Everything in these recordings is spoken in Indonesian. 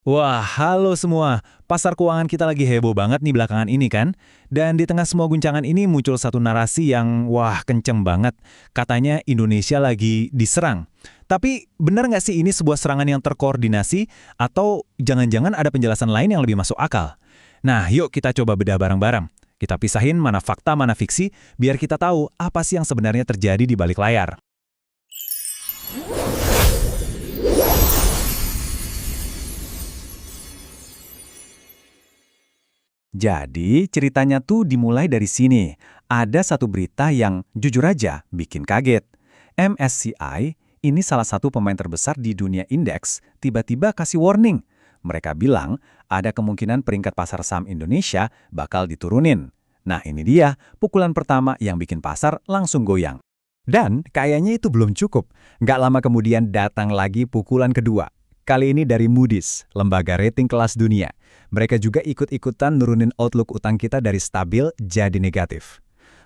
Wah, halo semua. Pasar keuangan kita lagi heboh banget nih belakangan ini kan? Dan di tengah semua guncangan ini muncul satu narasi yang wah kenceng banget. Katanya Indonesia lagi diserang. Tapi benar nggak sih ini sebuah serangan yang terkoordinasi atau jangan-jangan ada penjelasan lain yang lebih masuk akal? Nah, yuk kita coba bedah bareng-bareng. Kita pisahin mana fakta, mana fiksi, biar kita tahu apa sih yang sebenarnya terjadi di balik layar. Jadi ceritanya tuh dimulai dari sini. Ada satu berita yang jujur aja bikin kaget. MSCI, ini salah satu pemain terbesar di dunia indeks, tiba-tiba kasih warning. Mereka bilang ada kemungkinan peringkat pasar saham Indonesia bakal diturunin. Nah ini dia, pukulan pertama yang bikin pasar langsung goyang. Dan kayaknya itu belum cukup. Nggak lama kemudian datang lagi pukulan kedua. Kali ini dari Moody's, lembaga rating kelas dunia. Mereka juga ikut-ikutan nurunin outlook utang kita dari stabil jadi negatif.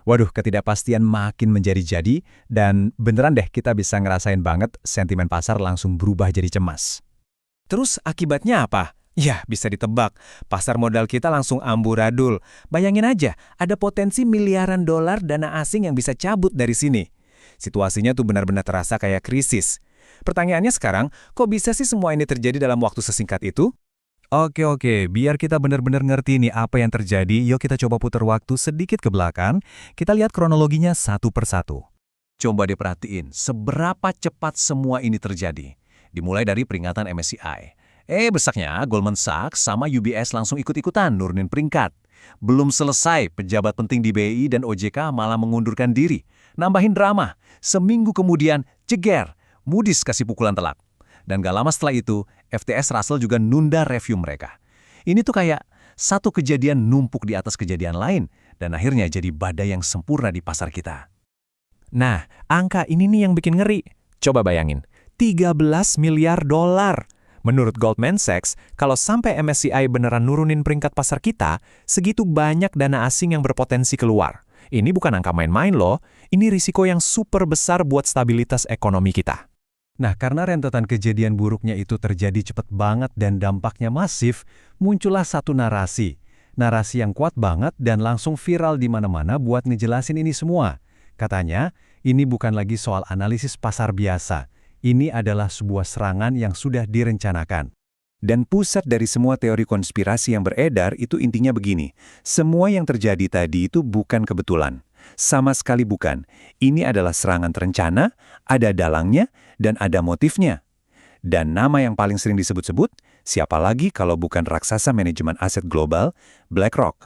Waduh, ketidakpastian makin menjadi-jadi, dan beneran deh kita bisa ngerasain banget sentimen pasar langsung berubah jadi cemas. Terus akibatnya apa? Ya, bisa ditebak. Pasar modal kita langsung amburadul. Bayangin aja, ada potensi miliaran dolar dana asing yang bisa cabut dari sini. Situasinya tuh benar-benar terasa kayak krisis. Pertanyaannya sekarang, kok bisa sih semua ini terjadi dalam waktu sesingkat itu? Oke, biar kita benar-benar ngerti nih apa yang terjadi, yuk kita coba putar waktu sedikit ke belakang. Kita lihat kronologinya satu persatu. Coba diperhatiin, seberapa cepat semua ini terjadi. Dimulai dari peringatan MSCI. Besaknya Goldman Sachs sama UBS langsung ikut-ikutan nurunin peringkat. Belum selesai, pejabat penting di BI dan OJK malah mengundurkan diri. Nambahin drama, seminggu kemudian, jeger, Moody's kasih pukulan telak. Dan gak lama setelah itu, FTS Russell juga nunda review mereka. Ini tuh kayak satu kejadian numpuk di atas kejadian lain, dan akhirnya jadi badai yang sempurna di pasar kita. Nah, angka ini nih yang bikin ngeri. Coba bayangin, 13 miliar dolar. Menurut Goldman Sachs, kalau sampai MSCI beneran nurunin peringkat pasar kita, segitu banyak dana asing yang berpotensi keluar. Ini bukan angka main-main loh, ini risiko yang super besar buat stabilitas ekonomi kita. Nah, karena rentetan kejadian buruknya itu terjadi cepat banget dan dampaknya masif, muncullah satu narasi. Narasi yang kuat banget dan langsung viral di mana-mana buat ngejelasin ini semua. Katanya, ini bukan lagi soal analisis pasar biasa. Ini adalah sebuah serangan yang sudah direncanakan. Dan pusat dari semua teori konspirasi yang beredar itu intinya begini. Semua yang terjadi tadi itu bukan kebetulan. Sama sekali bukan. Ini adalah serangan terencana, ada dalangnya, dan ada motifnya. Dan nama yang paling sering disebut-sebut, siapa lagi kalau bukan raksasa manajemen aset global, BlackRock.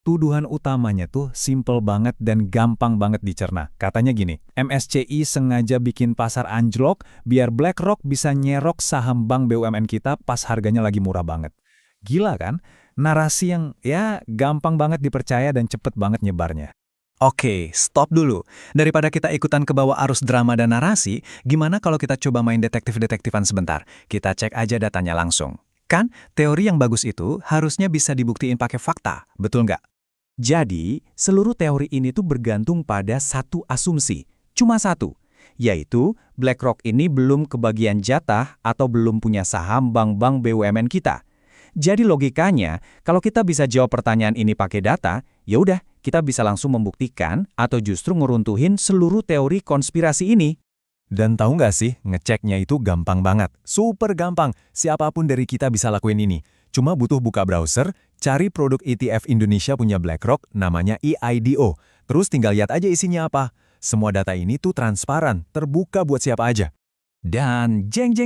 Tuduhan utamanya tuh simple banget dan gampang banget dicerna. Katanya gini, MSCI sengaja bikin pasar anjlok biar BlackRock bisa nyerok saham bank BUMN kita pas harganya lagi murah banget. Gila kan? Narasi yang gampang banget dipercaya dan cepet banget nyebarnya. Oke, stop dulu. Daripada kita ikutan ke bawah arus drama dan narasi, gimana kalau kita coba main detektif-detektifan sebentar? Kita cek aja datanya langsung. Kan, teori yang bagus itu harusnya bisa dibuktiin pakai fakta, betul nggak? Jadi, seluruh teori ini tuh bergantung pada satu asumsi. Cuma satu, yaitu BlackRock ini belum kebagian jatah atau belum punya saham bank-bank BUMN kita. Jadi logikanya, kalau kita bisa jawab pertanyaan ini pakai data, ya udah, kita bisa langsung membuktikan atau justru ngeruntuhin seluruh teori konspirasi ini. Dan tahu nggak sih, ngeceknya itu gampang banget. Super gampang, siapapun dari kita bisa lakuin ini. Cuma butuh buka browser, cari produk ETF Indonesia punya BlackRock, namanya EIDO. Terus tinggal lihat aja isinya apa. Semua data ini tuh transparan, terbuka buat siapa aja. Dan jeng,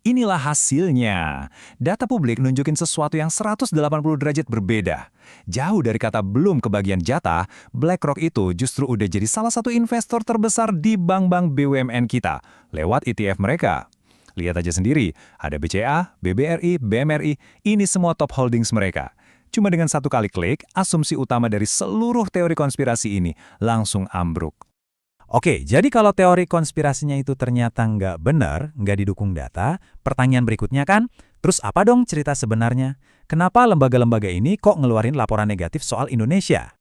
inilah hasilnya. Data publik nunjukin sesuatu yang 180 derajat berbeda. Jauh dari kata belum kebagian jatah, BlackRock itu justru udah jadi salah satu investor terbesar di bank-bank BUMN kita, lewat ETF mereka. Lihat aja sendiri, ada BCA, BBRI, BMRI, ini semua top holdings mereka. Cuma dengan satu kali klik, asumsi utama dari seluruh teori konspirasi ini langsung ambruk. Oke, jadi kalau teori konspirasinya itu ternyata nggak benar, nggak didukung data, pertanyaan berikutnya kan, terus apa dong cerita sebenarnya? Kenapa lembaga-lembaga ini kok ngeluarin laporan negatif soal Indonesia?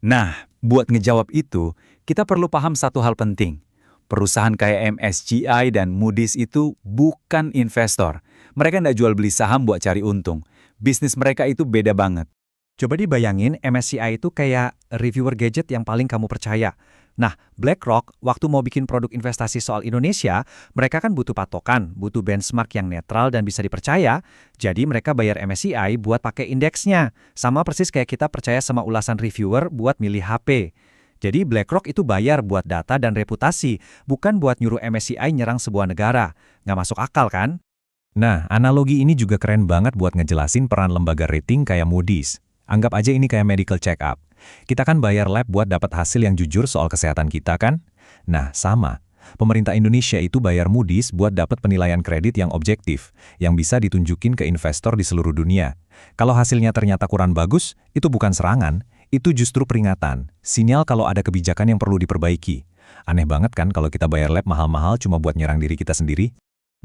Nah, buat ngejawab itu, kita perlu paham satu hal penting. Perusahaan kayak MSCI dan Moody's itu bukan investor. Mereka nggak jual beli saham buat cari untung. Bisnis mereka itu beda banget. Coba dibayangin MSCI itu kayak reviewer gadget yang paling kamu percaya. Nah, BlackRock waktu mau bikin produk investasi soal Indonesia, mereka kan butuh patokan, butuh benchmark yang netral dan bisa dipercaya. Jadi mereka bayar MSCI buat pakai indeksnya. Sama persis kayak kita percaya sama ulasan reviewer buat milih HP. Jadi BlackRock itu bayar buat data dan reputasi, bukan buat nyuruh MSCI nyerang sebuah negara. Nggak masuk akal kan? Nah, analogi ini juga keren banget buat ngejelasin peran lembaga rating kayak Moody's. Anggap aja ini kayak medical check-up. Kita kan bayar lab buat dapat hasil yang jujur soal kesehatan kita kan? Nah, sama. Pemerintah Indonesia itu bayar Moody's buat dapat penilaian kredit yang objektif, yang bisa ditunjukin ke investor di seluruh dunia. Kalau hasilnya ternyata kurang bagus, itu bukan serangan, itu justru peringatan, sinyal kalau ada kebijakan yang perlu diperbaiki. Aneh banget kan kalau kita bayar lab mahal-mahal cuma buat nyerang diri kita sendiri?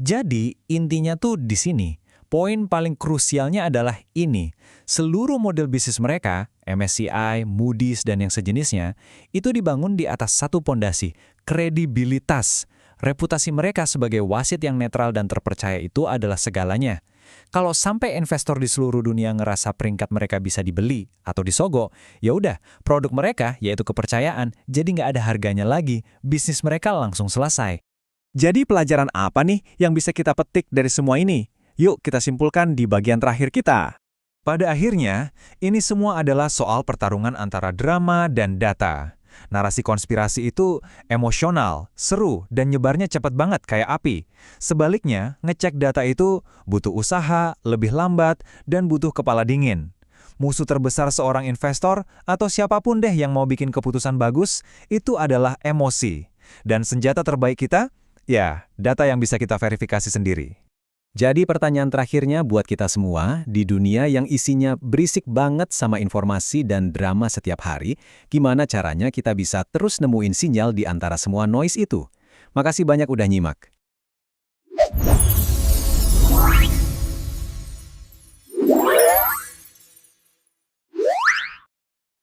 Jadi, intinya tuh di sini. Poin paling krusialnya adalah ini. Seluruh model bisnis mereka, MSCI, Moody's, dan yang sejenisnya, itu dibangun di atas satu pondasi, kredibilitas. Reputasi mereka sebagai wasit yang netral dan terpercaya itu adalah segalanya. Kalau sampai investor di seluruh dunia ngerasa peringkat mereka bisa dibeli atau disogok, ya udah, produk mereka, yaitu kepercayaan, jadi nggak ada harganya lagi, bisnis mereka langsung selesai. Jadi pelajaran apa nih yang bisa kita petik dari semua ini? Yuk kita simpulkan di bagian terakhir kita. Pada akhirnya, ini semua adalah soal pertarungan antara drama dan data. Narasi konspirasi itu emosional, seru, dan nyebarnya cepat banget kayak api. Sebaliknya, ngecek data itu butuh usaha, lebih lambat, dan butuh kepala dingin. Musuh terbesar seorang investor atau siapapun deh yang mau bikin keputusan bagus, itu adalah emosi. Dan senjata terbaik kita, ya, data yang bisa kita verifikasi sendiri. Jadi pertanyaan terakhirnya buat kita semua, di dunia yang isinya berisik banget sama informasi dan drama setiap hari, gimana caranya kita bisa terus nemuin sinyal di antara semua noise itu? Makasih banyak udah nyimak.